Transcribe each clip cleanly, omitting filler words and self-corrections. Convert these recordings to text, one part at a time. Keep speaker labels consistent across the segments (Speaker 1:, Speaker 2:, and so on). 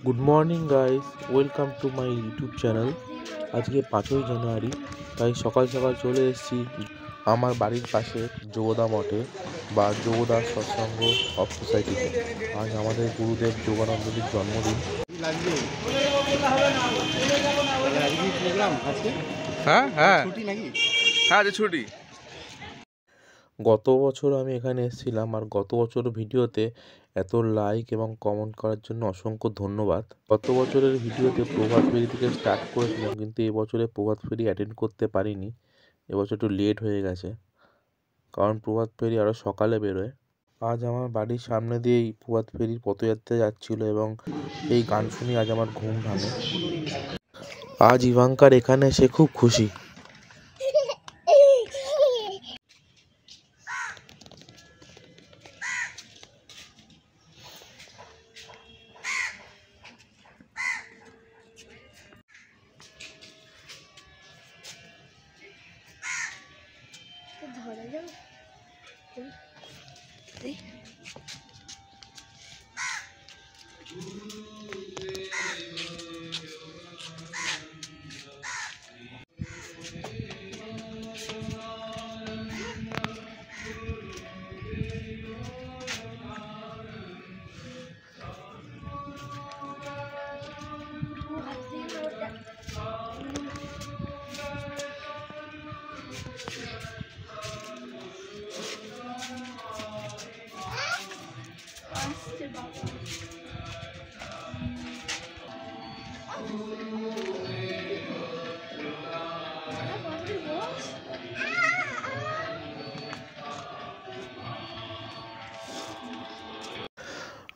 Speaker 1: Good morning guys, welcome to my YouTube channel. আজকে 5ই জানুয়ারি, তাই সকাল সকাল চলে এসেছি আমার বাড়ির পাশে যোগদা মঠে বা যোগদা সৎসঙ্গ অফ সোসাইটিতে। আজ আমাদের গুরুদেব যোগানন্দজির জন্মদিন। ছুটি। গত বছর আমি এখানে এসেছিলাম, আর গত বছর ভিডিওতে এত লাইক এবং কমেন্ট করার জন্য অসংখ্য ধন্যবাদ। গত বছরের ভিডিওতে প্রভাত ফেরি থেকে স্টার্ট করেছিলাম, কিন্তু এবছরে প্রভাত ফেরি অ্যাটেন্ড করতে পারিনি। এবছর একটু লেট হয়ে গেছে, কারণ প্রভাত ফেরি আরও সকালে বেরোয়। আজ আমার বাড়ির সামনে দিয়েই প্রভাত ফেরির পথযাত্রা যাচ্ছিল এবং এই গান শুনে আজ আমার ঘুম ভাঙে। আজ ইভাঙ্কার এখানে এসে খুব খুশি।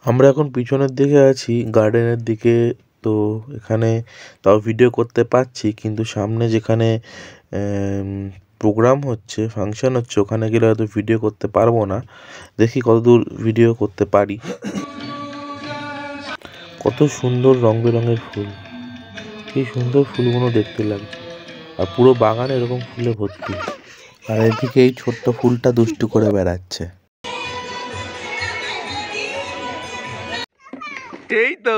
Speaker 1: আমরা এখন পিছনের দিকে আছি, গার্ডেনের দিকে। তো এখানে তাও ভিডিও করতে পারছি, কিন্তু সামনে যেখানে প্রোগ্রাম হচ্ছে, ফাংশন হচ্ছে, ওখানে গেলে হয়তো ভিডিও করতে পারবো না। দেখি কতদূর ভিডিও করতে পারি। কত সুন্দর রং বেরঙের ফুল, কি সুন্দর ফুলগুলো দেখতে লাগছে, আর পুরো বাগান এরকম ফুলে ভর্তি। আর এদিকে এই ছোট্ট ফুলটা দুষ্টু করে বেড়াচ্ছে। এই তো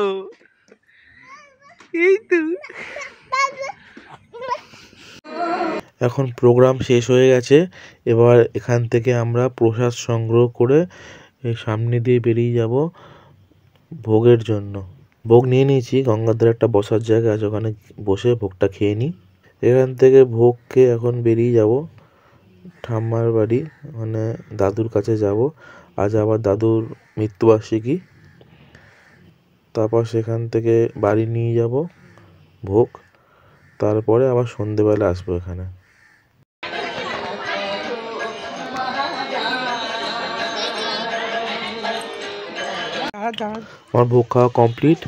Speaker 1: এখন প্রোগ্রাম শেষ হয়ে গেছে। এবার এখান থেকে আমরা প্রসাদ সংগ্রহ করে সামনে দিয়ে বেরিয়ে যাব ভোগের জন্য। ভোগ নিয়ে নিয়েছি, গঙ্গার ধারে একটা বসার জায়গা আছে, ওখানে বসে ভোগটা খেয়ে নিই। এখান থেকে ভোগ খেয়ে এখন বেরিয়ে যাব ঠাম্মার বাড়ি, মানে দাদুর কাছে যাব। আজ আবার দাদুর মৃত্যুবার্ষিকী। তারপর সেখান থেকে বাড়ি নিয়ে যাব ভোগ, তারপরে আবার সন্ধেবেলা আসবো এখানে। আমার ভোগ খাওয়া কমপ্লিট।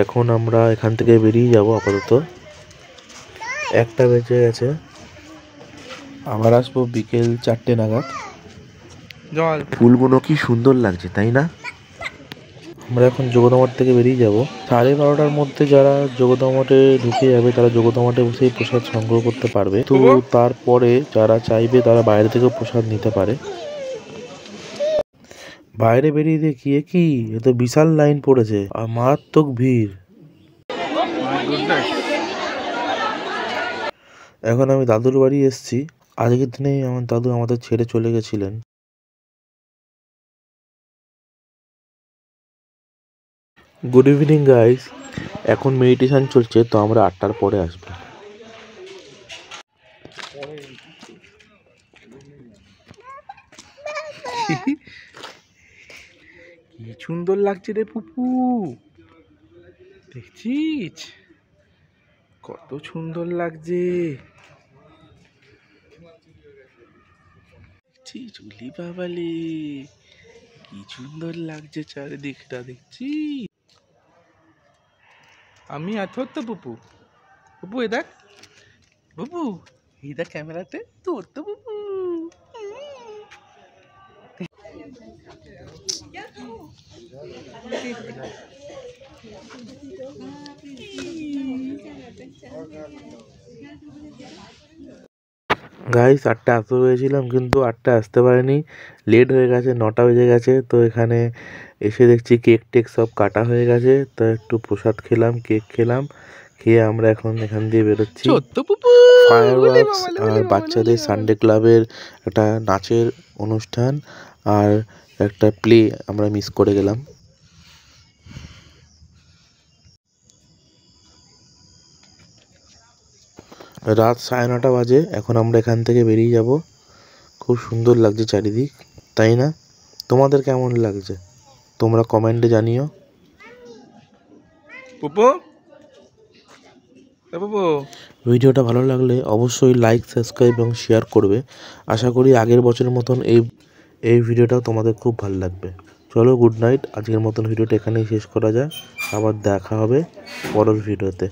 Speaker 1: এখন আমরা এখান থেকে বেরিয়ে যাব। আপাতত 1টা বেজে গেছে, আবার আসবো বিকেল 4টে নাগাদ। ফুলগুলো কি সুন্দর লাগছে, তাই না? আমরা এখন যোগদা মঠ থেকে বেরিয়ে যাব। 12:30টার মধ্যে যারা যোগদা মঠে ঢুকে যাবে তারা যোগদা মঠে বসেই প্রসাদ সংগ্রহ করতে পারবে। তো তারপরে যারা চাইবে তারা বাইরে থেকেও প্রসাদ নিতে পারে। বাইরে বেরিয়ে দেখি কি এ তো বিশাল লাইন পড়েছে আর মারাত্মক ভিড়। এখন আমি দাদুর বাড়ি এসেছি। আজকের দিনেই আমার দাদু আমাদের ছেড়ে চলে গেছিলেন। গুড ইভিনিং গাইস, এখন মেডিটেশন চলছে, তো আমরা 8টার পরে আসবো। কি সুন্দর লাগছে রে পুপু, দেখছিস কত সুন্দর লাগছে। চুলি বাবালে কি সুন্দর লাগছে চারিদিকটা, দেখছি আমি আছো তো পুপু। পুপু এ দেখ, পুপু এই দেখ ক্যামেরাতে তোর তো পুপু। গাইস 8টায় আসতে পেরেছিলাম, কিন্তু 8টায় আসতে পারিনি, লেট হয়ে গেছে, 9টা বেজে গেছে। তো এখানে এসে দেখছি কেক টেক সব কাটা হয়ে গেছে। তো একটু প্রসাদ খেলাম, কেক খেলাম, খেয়ে আমরা এখন এখান দিয়ে বেরোচ্ছি। ফায়ার ওয়ার্কস আর বাচ্চাদের সানডে ক্লাবের একটা নাচের অনুষ্ঠান আর একটা প্লে আমরা মিস করে গেলাম। রাত 9:30 বাজে, এখন আমরা এখান থেকে বেরিয়ে যাব। খুব সুন্দর লাগছে চারিদিক, তাই না? তোমাদের কেমন লাগছে তোমরা কমেন্টে জানিও। ভিডিওটা ভালো লাগলে অবশ্যই লাইক, সাবস্ক্রাইব এবং শেয়ার করবে। আশা করি আগের বছরের মতন এই ভিডিওটাও তোমাদের খুব ভালো লাগবে। চলো, গুড নাইট। আজকের মতন ভিডিওটা এখানেই শেষ করা যায়। আবার দেখা হবে পরের ভিডিওতে।